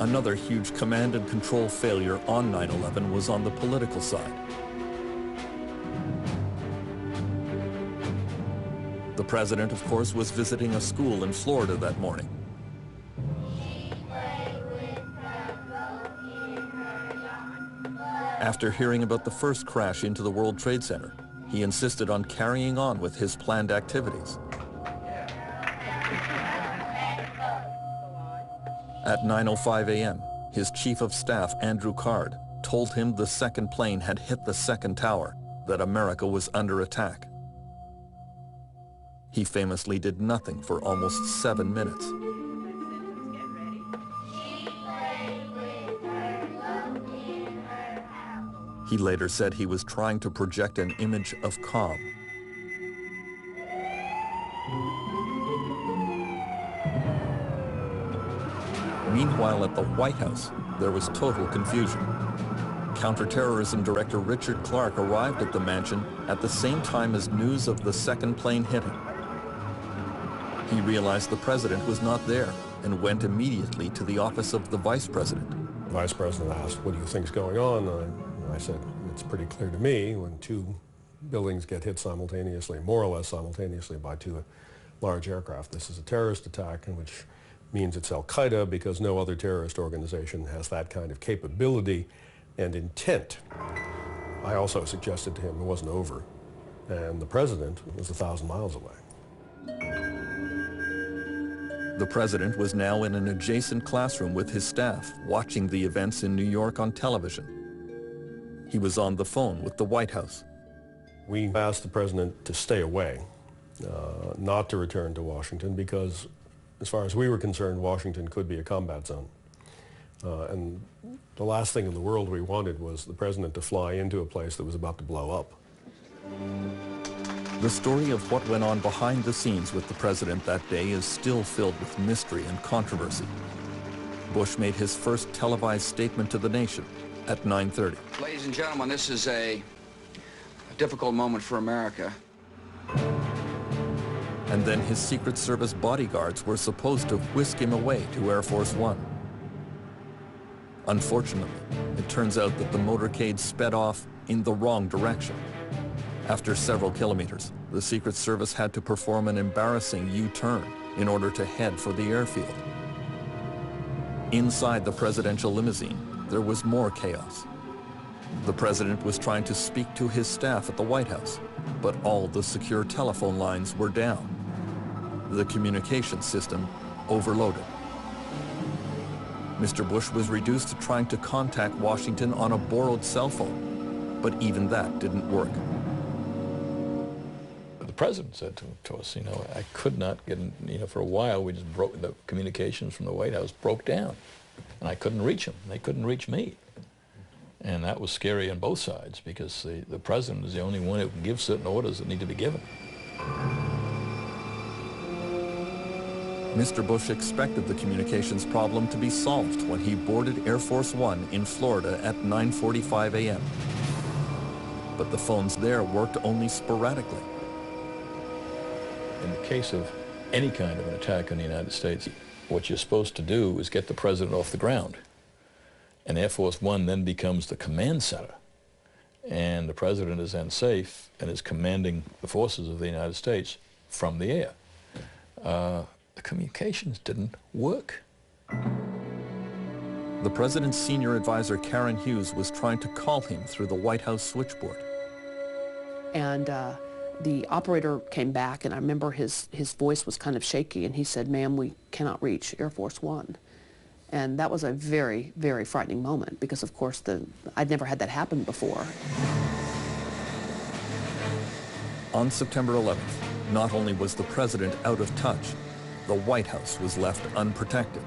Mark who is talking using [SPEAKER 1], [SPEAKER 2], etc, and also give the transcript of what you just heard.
[SPEAKER 1] Another huge command and control failure on 9/11 was on the political side. The president, of course, was visiting a school in Florida that morning. After hearing about the first crash into the World Trade Center, he insisted on carrying on with his planned activities. At 9:05 a.m., his chief of staff, Andrew Card, told him the second plane had hit the second tower, that America was under attack. He famously did nothing for almost 7 minutes. He later said he was trying to project an image of calm. Meanwhile, at the White House, there was total confusion. Counterterrorism Director Richard Clarke arrived at the mansion at the same time as news of the second plane hitting. He realized the president was not there and went immediately to the office of the vice president.
[SPEAKER 2] The vice president asked, "What do you think's going on?" I said, "It's pretty clear to me when two buildings get hit simultaneously, more or less simultaneously, by two large aircraft. This is a terrorist attack, and which means it's Al-Qaeda, because no other terrorist organization has that kind of capability and intent." I also suggested to him it wasn't over, and the president was 1,000 miles away.
[SPEAKER 1] The president was now in an adjacent classroom with his staff, watching the events in New York on television. He was on the phone with the White House.
[SPEAKER 2] We asked the president to stay away, not to return to Washington, because as far as we were concerned, Washington could be a combat zone. And the last thing in the world we wanted was the president to fly into a place that was about to blow up.
[SPEAKER 1] The story of what went on behind the scenes with the president that day is still filled with mystery and controversy. Bush made his first televised statement to the nation at 9:30.
[SPEAKER 3] Ladies and gentlemen, this is a difficult moment for America.
[SPEAKER 1] And then his Secret Service bodyguards were supposed to whisk him away to Air Force One. Unfortunately, it turns out that the motorcade sped off in the wrong direction. After several kilometers, the Secret Service had to perform an embarrassing U-turn in order to head for the airfield. Inside the presidential limousine, there was more chaos. The president was trying to speak to his staff at the White House, but all the secure telephone lines were down. The communication system overloaded. Mr. Bush was reduced to trying to contact Washington on a borrowed cell phone, but even that didn't work.
[SPEAKER 4] The president said to us, I could not get, for a while we just broke, the communications from the White House broke down, and I couldn't reach them. They couldn't reach me. And that was scary on both sides, because the president is the only one who can give certain orders that need to be given.
[SPEAKER 1] Mr. Bush expected the communications problem to be solved when he boarded Air Force One in Florida at 9:45 a.m. But the phones there worked only sporadically.
[SPEAKER 4] In the case of any kind of an attack on the United States, what you're supposed to do is get the president off the ground. And Air Force One then becomes the command center. And the president is then safe and is commanding the forces of the United States from the air. The communications didn't work.
[SPEAKER 1] The president's senior advisor, Karen Hughes, was trying to call him through the White House switchboard.
[SPEAKER 5] And the operator came back, and I remember his voice was kind of shaky, and he said, "Ma'am, we cannot reach Air Force One." And that was a very, very frightening moment, because of course I'd never had that happen before.
[SPEAKER 1] On September 11th, not only was the president out of touch, the White House was left unprotected.